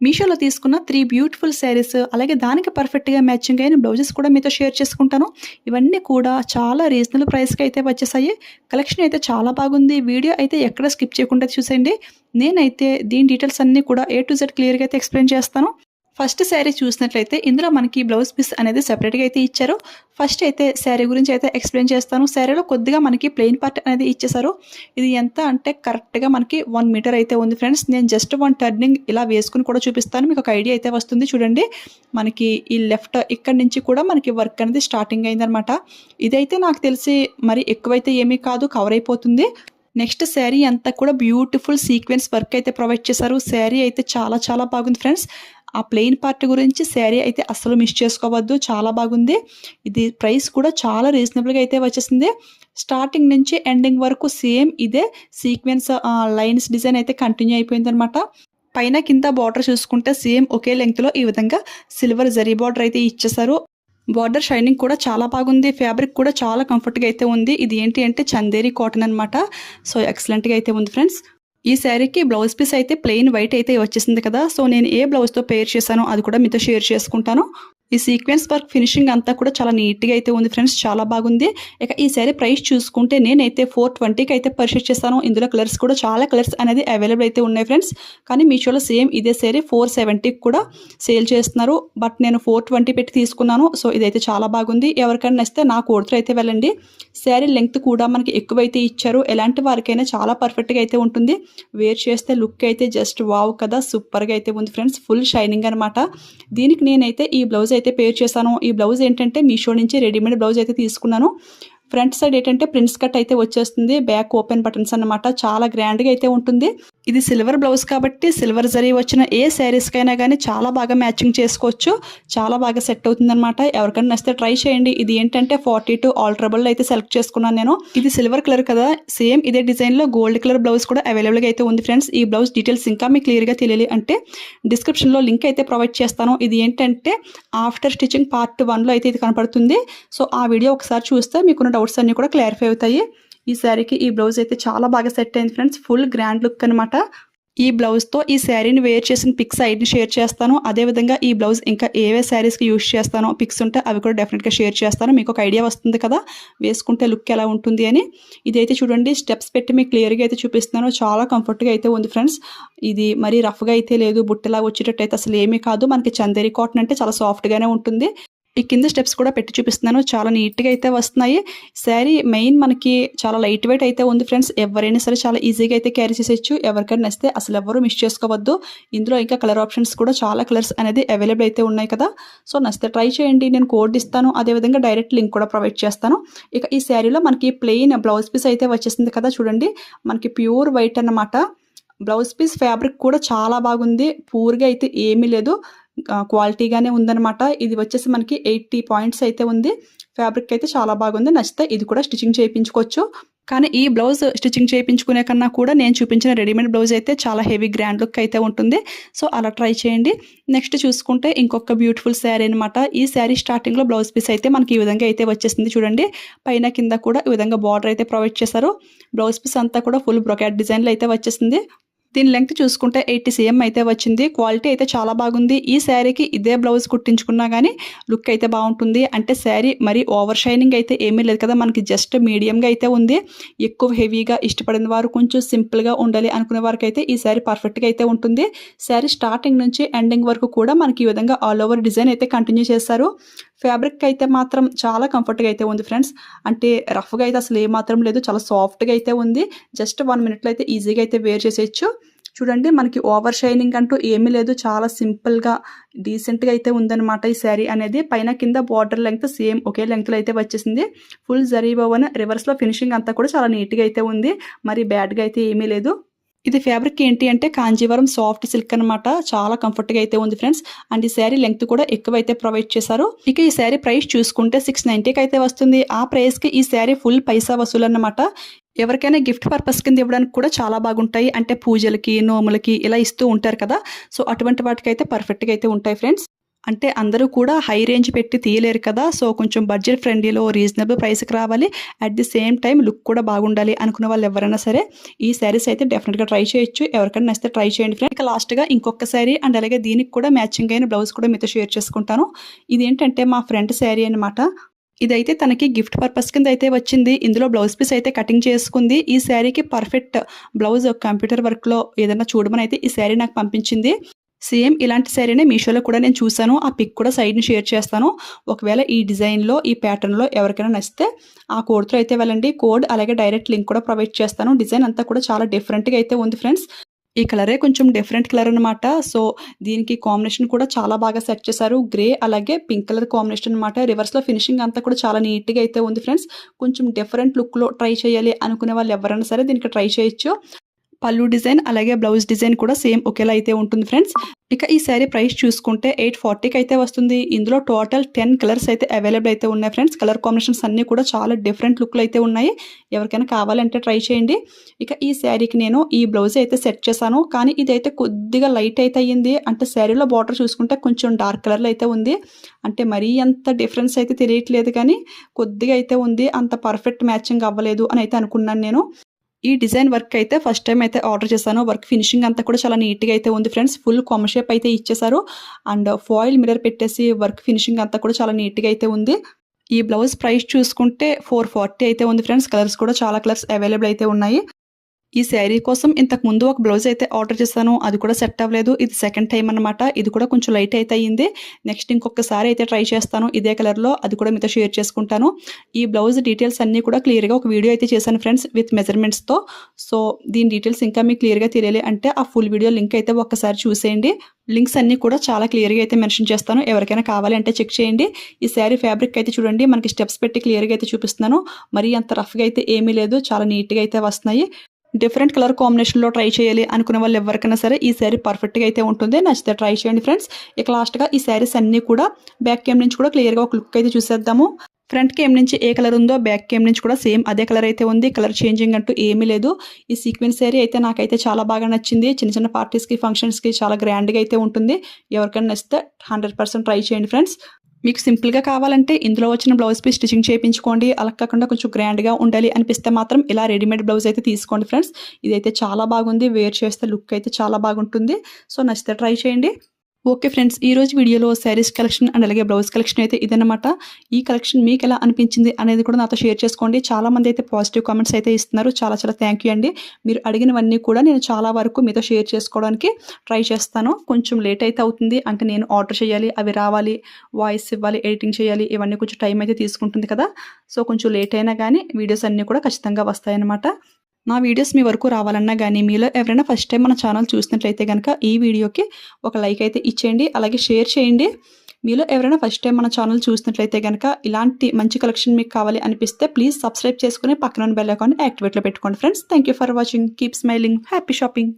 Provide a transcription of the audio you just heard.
మీషోలో తీసుకున్న 3 బ్యూటిఫుల్ శారీస్ అలాగే దానికి పర్ఫెక్ట్‌గా మ్యాచింగ్ అయిన బ్లౌజెస్ కూడా మీతో షేర్ చేసుకుంటాను. ఇవన్నీ కూడా చాలా రీజనబుల్ ప్రైస్‌కి అయితే వచ్చేసాయి. కలెక్షన్ అయితే చాలా బాగుంది. వీడియో అయితే ఎక్కడ స్కిప్ చేయకుండా చూసేయండి. నేనైతే దీని డీటెయిల్స్ అన్నీ కూడా ఏ టు జెడ్ క్లియర్‌గా అయితే ఎక్స్‌ప్లెయిన్ చేస్తాను. ఫస్ట్ శారీ చూసినట్లయితే ఇందులో మనకి బ్లౌజ్ పీస్ అనేది సెపరేట్‌గా అయితే ఇచ్చారు. ఫస్ట్ అయితే శారీ గురించి అయితే ఎక్స్‌ప్లెయిన్ చేస్తాను. శారీలో కొద్దిగా మనకి ప్లెయిన్ పార్ట్ అనేది ఇచ్చేసారు. ఇది ఎంత అంటే కరెక్ట్‌గా మనకి 1 మీటర్ అయితే ఉంది ఫ్రెండ్స్. నేను జస్ట్ 1 టర్నింగ్ ఇలా వేసుకొని కూడా చూపిస్తాను. మీకు ఒక ఐడియా అయితే వస్తుంది చూడండి. మనకి ఈ లెఫ్ట్ ఇక్కడి నుంచి కూడా మనకి వర్క్ అనేది స్టార్టింగ్ అయిందనమాట. ఇదైతే నాకు తెలిసి మరి ఎక్కువైతే ఏమీ కాదు, కవర్ అయిపోతుంది. నెక్స్ట్ శారీ అంతా కూడా బ్యూటిఫుల్ సీక్వెన్స్ వర్క్ అయితే ప్రొవైడ్ చేశారు. శారీ అయితే చాలా చాలా బాగుంది ఫ్రెండ్స్. ఆ ప్లెయిన్ పార్ట్ గురించి శారీ అయితే అస్సలు మిస్ చేసుకోవద్దు, చాలా బాగుంది. ఇది ప్రైస్ కూడా చాలా రీజనబుల్గా అయితే వచ్చేసింది. స్టార్టింగ్ నుంచి ఎండింగ్ వరకు సేమ్ ఇదే సీక్వెన్స్ లైన్స్ డిజైన్ అయితే కంటిన్యూ అయిపోయిందనమాట. పైన కింద బార్డర్ చూసుకుంటే సేమ్ ఒకే లెంగ్త్లో ఈ విధంగా సిల్వర్ జరీ బార్డర్ అయితే ఇచ్చేసారు. బార్డర్ షైనింగ్ కూడా చాలా బాగుంది. ఫ్యాబ్రిక్ కూడా చాలా కంఫర్ట్గా అయితే ఉంది. ఇది ఏంటి అంటే చందేరి కాటన్ అనమాట. సో ఎక్సలెంట్గా అయితే ఉంది ఫ్రెండ్స్. ఈ శారీకి బ్లౌజ్ పీస్ అయితే ప్లెయిన్ వైట్ అయితే వచ్చేసింది కదా. సో నేను ఏ బ్లౌజ్తో పేర్ చేశానో అది కూడా మీతో షేర్ చేసుకుంటాను. ఈ సీక్వెన్స్ వర్క్ ఫినిషింగ్ అంతా కూడా చాలా నీట్గా అయితే ఉంది ఫ్రెండ్స్, చాలా బాగుంది. ఇక ఈ శారీ ప్రైస్ చూసుకుంటే నేనైతే 420కి అయితే పర్చేస్ చేస్తాను. ఇందులో కలర్స్ కూడా చాలా కలర్స్ అనేది అవైలబుల్ అయితే ఉన్నాయి ఫ్రెండ్స్. కానీ మీషోలో సేమ్ ఇదే శారీ 470కి కూడా సేల్ చేస్తున్నారు. బట్ నేను 420 పెట్టి తీసుకున్నాను. సో ఇదైతే చాలా బాగుంది. ఎవరికైనా నచ్చితే నా కోడ్తో అయితే వెళ్ళండి. శారీ లెంగ్త్ కూడా మనకి ఎక్కువైతే ఇచ్చారు. ఎలాంటి వారికైనా చాలా పర్ఫెక్ట్గా అయితే ఉంటుంది. వేర్ చేస్తే లుక్ అయితే జస్ట్ వావ్ కదా, సూపర్గా అయితే ఉంది ఫ్రెండ్స్. ఫుల్ షైనింగ్ అనమాట. దీనికి నేనైతే ఈ బ్లౌజ్ అయితే పేర్ చేశాను. ఈ బ్లౌజ్ ఏంటంటే మీషో నుంచి రెడీమేడ్ బ్లౌజ్ అయితే తీసుకున్నాను. ఫ్రంట్ సైడ్ ఏంటంటే ప్రిన్స్ కట్ అయితే వచ్చేస్తుంది. బ్యాక్ ఓపెన్ బటన్స్ అన్నమాట. చాలా గ్రాండ్గా అయితే ఉంటుంది. ఇది సిల్వర్ బ్లౌజ్ కాబట్టి సిల్వర్ జరీ వచ్చిన ఏ శారీస్కైనా కానీ చాలా బాగా మ్యాచింగ్ చేసుకోవచ్చు. చాలా బాగా సెట్ అవుతుంది అనమాట. ఎవరికైనా నచ్చితే ట్రై చేయండి. ఇది ఏంటంటే 42 ఆల్టరబుల్ అయితే సెలెక్ట్ చేసుకున్నాను నేను. ఇది సిల్వర్ కలర్ కదా, సేమ్ ఇదే డిజైన్లో గోల్డ్ కలర్ బ్లౌజ్ కూడా అవైలబుల్గా అయితే ఉంది ఫ్రెండ్స్. ఈ బ్లౌజ్ డీటెయిల్స్ ఇంకా మీకు క్లియర్గా తెలియాలి అంటే డిస్క్రిప్షన్లో లింక్ అయితే ప్రొవైడ్ చేస్తాను. ఇది ఏంటంటే ఆఫ్టర్ స్టిచ్చింగ్ పార్ట్ 1లో అయితే ఇది కనపడుతుంది. సో ఆ వీడియో ఒకసారి చూస్తే మీకున్న డౌట్స్ అన్నీ కూడా క్లారిఫై అవుతాయి. ఈ శారీకి ఈ బ్లౌజ్ అయితే చాలా బాగా సెట్ అయింది ఫ్రెండ్స్. ఫుల్ గ్రాండ్ లుక్ అనమాట. ఈ బ్లౌజ్తో ఈ శారీని వేర్ చేసిన పిక్స్ ఐడిని షేర్ చేస్తాను. అదేవిధంగా ఈ బ్లౌజ్ ఇంకా ఏవే శారీస్కి యూజ్ చేస్తానో పిక్స్ ఉంటే అవి కూడా డెఫినెట్గా షేర్ చేస్తాను. మీకు ఒక ఐడియా వస్తుంది కదా వేసుకుంటే లుక్ ఎలా ఉంటుంది అని. ఇదైతే చూడండి, స్టెప్స్ పెట్టి మీకు క్లియర్గా అయితే చూపిస్తున్నాను. చాలా కంఫర్ట్గా అయితే ఉంది ఫ్రెండ్స్. ఇది మరీ రఫ్గా అయితే లేదు, బుట్టలా వచ్చేటట్టు అయితే అసలు ఏమీ కాదు. మనకి చందేరి కాటన్ అంటే చాలా సాఫ్ట్గానే ఉంటుంది. ఈ కింద స్టెప్స్ కూడా పెట్టి చూపిస్తున్నాను. చాలా నీట్గా అయితే వస్తున్నాయి. శారీ మెయిన్ మనకి చాలా లైట్ వెయిట్ అయితే ఉంది ఫ్రెండ్స్. ఎవరైనా సరే చాలా ఈజీగా అయితే క్యారీ చేసేయచ్చు. ఎవరికైనా నచ్చితే అసలు ఎవరు మిస్ చేసుకోవద్దు. ఇందులో ఇంకా కలర్ ఆప్షన్స్ కూడా చాలా కలర్స్ అనేది అవైలబుల్ అయితే ఉన్నాయి కదా. సో నచ్చితే ట్రై చేయండి. నేను కోడ్ ఇస్తాను. అదేవిధంగా డైరెక్ట్ లింక్ కూడా ప్రొవైడ్ చేస్తాను. ఇక ఈ శారీలో మనకి ప్లెయిన్ బ్లౌజ్ పీస్ అయితే వచ్చేసింది కదా. చూడండి, మనకి ప్యూర్ వైట్ అన్నమాట. బ్లౌజ్ పీస్ ఫ్యాబ్రిక్ కూడా చాలా బాగుంది. పూర్గా అయితే ఏమీ లేదు, క్వాలిటీగానే ఉందన్నమాట. ఇది వచ్చేసి మనకి 80 పాయింట్స్ అయితే ఉంది. ఫ్యాబ్రిక్ అయితే చాలా బాగుంది. నచ్చితే ఇది కూడా స్టిచ్చింగ్ చేయించుకోవచ్చు. కానీ ఈ బ్లౌజ్ స్టిచ్చింగ్ చేయించుకునే కన్నా కూడా నేను చూపించిన రెడీమేడ్ బ్లౌజ్ అయితే చాలా హెవీ గ్రాండ్ లుక్ అయితే ఉంటుంది. సో అలా ట్రై చేయండి. నెక్స్ట్ చూసుకుంటే ఇంకొక బ్యూటిఫుల్ శారీ అనమాట. ఈ శారీ స్టార్టింగ్లో బ్లౌజ్ పీస్ అయితే మనకి ఈ విధంగా అయితే వచ్చేసింది. చూడండి, పైన కింద కూడా ఈ విధంగా బార్డర్ అయితే ప్రొవైడ్ చేశారు. బ్లౌజ్ పీస్ అంతా కూడా ఫుల్ బ్రొకెట్ డిజైన్లో అయితే వచ్చేసింది. దీని లెంగ్త్ చూసుకుంటే 80 cm అయితే వచ్చింది. క్వాలిటీ అయితే చాలా బాగుంది. ఈ శారీకి ఇదే బ్లౌజ్ కుట్టించుకున్నా కానీ లుక్ అయితే బాగుంటుంది. అంటే శారీ మరి ఓవర్ షైనింగ్ అయితే ఏమీ లేదు కదా, మనకి జస్ట్ మీడియంగా అయితే ఉంది. ఎక్కువ హెవీగా ఇష్టపడిన వారు, కొంచెం సింపుల్గా ఉండాలి అనుకునే వారికి అయితే ఈ శారీ పర్ఫెక్ట్గా అయితే ఉంటుంది. శారీ స్టార్టింగ్ నుంచి ఎండింగ్ వరకు కూడా మనకి ఈ విధంగా ఆల్ ఓవర్ డిజైన్ అయితే కంటిన్యూ చేశారు. ఫ్యాబ్రిక్ అయితే మాత్రం చాలా కంఫర్ట్గా అయితే ఉంది ఫ్రెండ్స్. అంటే రఫ్గా అయితే అసలు ఏమాత్రం లేదు, చాలా సాఫ్ట్గా అయితే ఉంది. జస్ట్ 1 మినిట్లో అయితే ఈజీగా అయితే వేర్ చేసేయచ్చు. చూడండి, మనకి ఓవర్ షైనింగ్ అంటూ ఏమీ లేదు. చాలా సింపుల్గా డీసెంట్గా అయితే ఉందన్నమాట ఈ శారీ అనేది. పైన కింద బార్డర్ లెంగ్త్ సేమ్ ఒకే లెంగ్త్లో అయితే వచ్చేసింది. ఫుల్ జరీ బోవన్ రివర్స్లో ఫినిషింగ్ అంతా కూడా చాలా నీట్గా అయితే ఉంది. మరి బ్యాడ్గా అయితే ఏమీ లేదు. ఇది ఫ్యాబ్రిక్ ఏంటి అంటే కాంజీవరం సాఫ్ట్ సిల్క్ అనమాట. చాలా కంఫర్ట్గా అయితే ఉంది ఫ్రెండ్స్. అండ్ ఈ శారీ లెంగ్త్ కూడా ఎక్కువైతే ప్రొవైడ్ చేశారు. ఇక ఈ శారీ ప్రైస్ చూసుకుంటే 690కి అయితే వస్తుంది. ఆ ప్రైస్కి ఈ శారీ ఫుల్ పైసా వసూలు అన్నమాట. ఎవరికైనా గిఫ్ట్ పర్పస్ కింద ఇవ్వడానికి కూడా చాలా బాగుంటాయి. అంటే పూజలకి, నోములకి ఇలా ఇస్తూ ఉంటారు కదా. సో అటువంటి వాటికైతే పర్ఫెక్ట్గా అయితే ఉంటాయి ఫ్రెండ్స్. అంటే అందరూ కూడా హై రేంజ్ పెట్టి తీయలేరు కదా! సో, కొంచెం బడ్జెట్ ఫ్రెండ్లీలో రీజనబుల్ ప్రైస్‌కి రావాలి. At the same time look కూడా బాగుండాలి అనుకున్న వాళ్ళు ఎవరైనా సరే ఈ శారీస్ అయితే డెఫినిట్‌గా ట్రై చేయొచ్చు. ఎవరికైనా నచ్చితే ట్రై చేయండి ఫ్రెండ్స్. ఇక లాస్ట్‌గా ఇంకొక శారీ అండ్ అలాగే దీనికి కూడా మ్యాచింగ్ అయిన బ్లౌజ్ కూడా మీతో షేర్ చేసుకుంటాను. ఇదేంటంటే మా ఫ్రెండ్ శారీ అనమాట. ఇదైతే తనకి గిఫ్ట్ పర్పస్ కింద అయితే వచ్చింది. ఇందులో బ్లౌజ్ పీస్ అయితే కటింగ్ చేసుకుంది. ఈ శారీకి పర్ఫెక్ట్ బ్లౌజ్ కంప్యూటర్ వర్క్‌లో ఏదైనా చూడమని అయితే ఈ శారీ నాకు పంపించింది. సేమ్ ఇలాంటి శారీనే మీషోలో కూడా నేను చూసాను. ఆ పిక్ కూడా సైడ్‌ని షేర్ చేస్తాను. ఒకవేళ ఈ డిజైన్‌లో, ఈ ప్యాటర్న్‌లో ఎవరికైనా నచ్చితే ఆ కోడ్‌తో అయితే వెళ్ళండి. కోడ్ అలాగే డైరెక్ట్ లింక్ కూడా ప్రొవైడ్ చేస్తాను. డిజైన్ అంతా కూడా చాలా డిఫరెంట్‌గా అయితే ఉంది ఫ్రెండ్స్. ఈ కలరే కొంచెం డిఫరెంట్ కలర్ అనమాట. సో, దీనికి కాంబినేషన్ కూడా చాలా బాగా సెట్ చేశారు. గ్రే అలాగే పింక్ కలర్ కాంబినేషన్ అనమాట. రివర్స్‌లో ఫినిషింగ్ అంతా కూడా చాలా నీట్‌గా అయితే ఉంది ఫ్రెండ్స్. కొంచెం డిఫరెంట్ లుక్‌లో ట్రై చేయాలి అనుకునే వాళ్ళు ఎవరైనా సరే దీనికి ట్రై చేయొచ్చు. పళ్ళు డిజైన్ అలాగే బ్లౌజ్ డిజైన్ కూడా సేమ్ ఒకేలా అయితే ఉంటుంది ఫ్రెండ్స్. ఇక ఈ శారీ ప్రైస్ చూసుకుంటే 840కి అయితే వస్తుంది. ఇందులో టోటల్ 10 కలర్స్ అయితే అవైలబుల్ అయితే ఉన్నాయి ఫ్రెండ్స్. కలర్ కాంబినేషన్స్ అన్నీ కూడా చాలా డిఫరెంట్ లుక్‌లో అయితే ఉన్నాయి. ఎవరికైనా కావాలంటే ట్రై చేయండి. ఇక ఈ శారీకి నేను ఈ బ్లౌజ్ అయితే సెట్ చేశాను. కానీ ఇదైతే కొద్దిగా లైట్ అయితే అయ్యింది. అంటే శారీలో బార్డర్ చూసుకుంటే కొంచెం డార్క్ కలర్‌లో అయితే ఉంది. అంటే మరీ అంత డిఫరెన్స్ అయితే తెలియట్లేదు కానీ కొద్దిగా అయితే ఉంది. అంత పర్ఫెక్ట్ మ్యాచింగ్ అవ్వలేదు అని అయితే అనుకున్నాను నేను. ఈ డిజైన్ వర్క్ అయితే ఫస్ట్ టైం అయితే ఆర్డర్ చేశాను. వర్క్ ఫినిషింగ్ అంతా కూడా చాలా నీట్‌గా అయితే ఉంది ఫ్రెండ్స్. ఫుల్ కొమ్మ షేప్ అయితే ఇచ్చేశారు. అండ్ ఫాయిల్ మిర్రర్ పెట్టేసి వర్క్ ఫినిషింగ్ అంతా కూడా చాలా నీట్‌గా అయితే ఉంది. ఈ బ్లౌజ్ ప్రైస్ చూసుకుంటే 440 అయితే ఉంది ఫ్రెండ్స్. కలర్స్ కూడా చాలా కలర్స్ అవైలబుల్ అయితే ఉన్నాయి. ఈ శారీ కోసం ఇంతకుముందు ఒక బ్లౌజ్ అయితే ఆర్డర్ చేశాను. అది కూడా సెట్ అవ్వలేదు. ఇది సెకండ్ టైమ్ అనమాట. ఇది కూడా కొంచెం లైట్ అయితే అయ్యింది. నెక్స్ట్ ఇంకొకసారి అయితే ట్రై చేస్తాను ఇదే కలర్‌లో. అది కూడా మీతో షేర్ చేసుకుంటాను. ఈ బ్లౌజ్ డీటెయిల్స్ అన్నీ కూడా క్లియర్‌గా ఒక వీడియో అయితే చేశాను ఫ్రెండ్స్ విత్ మెజర్‌మెంట్స్‌తో. సో, దీని డీటెయిల్స్ ఇంకా మీకు క్లియర్‌గా తెలియాలి అంటే ఆ ఫుల్ వీడియో లింక్ అయితే ఒక్కసారి చూసేయండి. లింక్స్ అన్నీ కూడా చాలా క్లియర్‌గా అయితే మెన్షన్ చేస్తాను. ఎవరికైనా కావాలి అంటే చెక్ చేయండి. ఈ శారీ ఫ్యాబ్రిక్ అయితే చూడండి మనకి స్టెప్స్ పెట్టి క్లియర్‌గా అయితే చూపిస్తున్నాను. మరీ అంత రఫ్‌గా అయితే ఏమీ లేదు. చాలా నీట్‌గా అయితే వస్తున్నాయి. డిఫరెంట్ కలర్ కాంబినేషన్‌లో ట్రై చేయాలి అనుకునే వాళ్ళు ఎవరికైనా సరే ఈ శారీ పర్ఫెక్ట్‌గా అయితే ఉంటుంది. నచ్చితే ట్రై చేయండి ఫ్రెండ్స్. ఇక లాస్ట్‌గా ఈ శారీస్ అన్నీ కూడా బ్యాక్ క్యామ్ నుంచి కూడా క్లియర్‌గా ఒక లుక్ అయితే చూసేద్దాము. ఫ్రంట్ క్యామ్ నుంచి ఏ కలర్ ఉందో బ్యాక్ క్యామ్ నుంచి కూడా సేమ్ అదే కలర్ అయితే ఉంది. కలర్ చేంజింగ్ అంటూ ఏమీ లేదు. ఈ సీక్వెన్స్ శారీ అయితే నాకైతే చాలా బాగా నచ్చింది. చిన్న చిన్న పార్టీస్‌కి, ఫంక్షన్స్‌కి చాలా గ్రాండ్‌గా అయితే ఉంటుంది. ఎవరికైనా నచ్చితే 100% ట్రై చేయండి ఫ్రెండ్స్. మీకు సింపుల్‌గా కావాలంటే ఇందులో వచ్చిన బ్లౌజ్ పీస్ స్టిచింగ్ చేయించుకోండి. అలా కాకుండా కొంచెం గ్రాండ్‌గా ఉండాలి అనిపిస్తే మాత్రం ఇలా రెడీమేడ్ బ్లౌజ్ అయితే తీసుకోండి ఫ్రెండ్స్. ఇదైతే చాలా బాగుంది. వేర్ చేస్తే లుక్ అయితే చాలా బాగుంటుంది. సో, నచ్చితే ట్రై చేయండి. ఓకే ఫ్రెండ్స్, ఈరోజు వీడియోలో శారీస్ కలెక్షన్ అండ్ అలాగే బ్లౌజ్ కలెక్షన్ అయితే ఇదన్నమాట. ఈ కలెక్షన్ మీకు ఎలా అనిపించింది అనేది కూడా నాతో షేర్ చేసుకోండి. చాలామంది అయితే పాజిటివ్ కామెంట్స్ అయితే ఇస్తున్నారు. చాలా చాలా థ్యాంక్ యూ అండి. మీరు అడిగినవన్నీ కూడా నేను చాలా వరకు మీతో షేర్ చేసుకోవడానికి ట్రై చేస్తాను. కొంచెం లేట్ అయితే అవుతుంది. అంటే నేను ఆర్డర్ చేయాలి, అవి రావాలి, వాయిస్ ఇవ్వాలి, ఎడిటింగ్ చేయాలి, ఇవన్నీ కొంచెం టైం అయితే తీసుకుంటుంది కదా. సో, కొంచెం లేట్ అయినా కానీ వీడియోస్ అన్నీ కూడా ఖచ్చితంగా వస్తాయన్నమాట. నా వీడియోస్ మీ వరకు రావాలన్నా కానీ మీలో ఎవరైనా ఫస్ట్ టైం మన ఛానల్ చూసినట్లయితే కనుక ఈ వీడియోకి ఒక లైక్ అయితే ఇచ్చేయండి. అలాగే షేర్ చేయండి. మీలో ఎవరైనా ఫస్ట్ టైం మన ఛానల్ చూసినట్లయితే కనుక ఇలాంటి మంచి కలెక్షన్ మీకు కావాలి అనిపిస్తే ప్లీజ్ సబ్స్క్రైబ్ చేసుకుని పక్కన బెల్ ఐకాన్ యాక్టివేట్లో పెట్టుకోండి friends. Thank you for watching. Keep smiling. Happy shopping.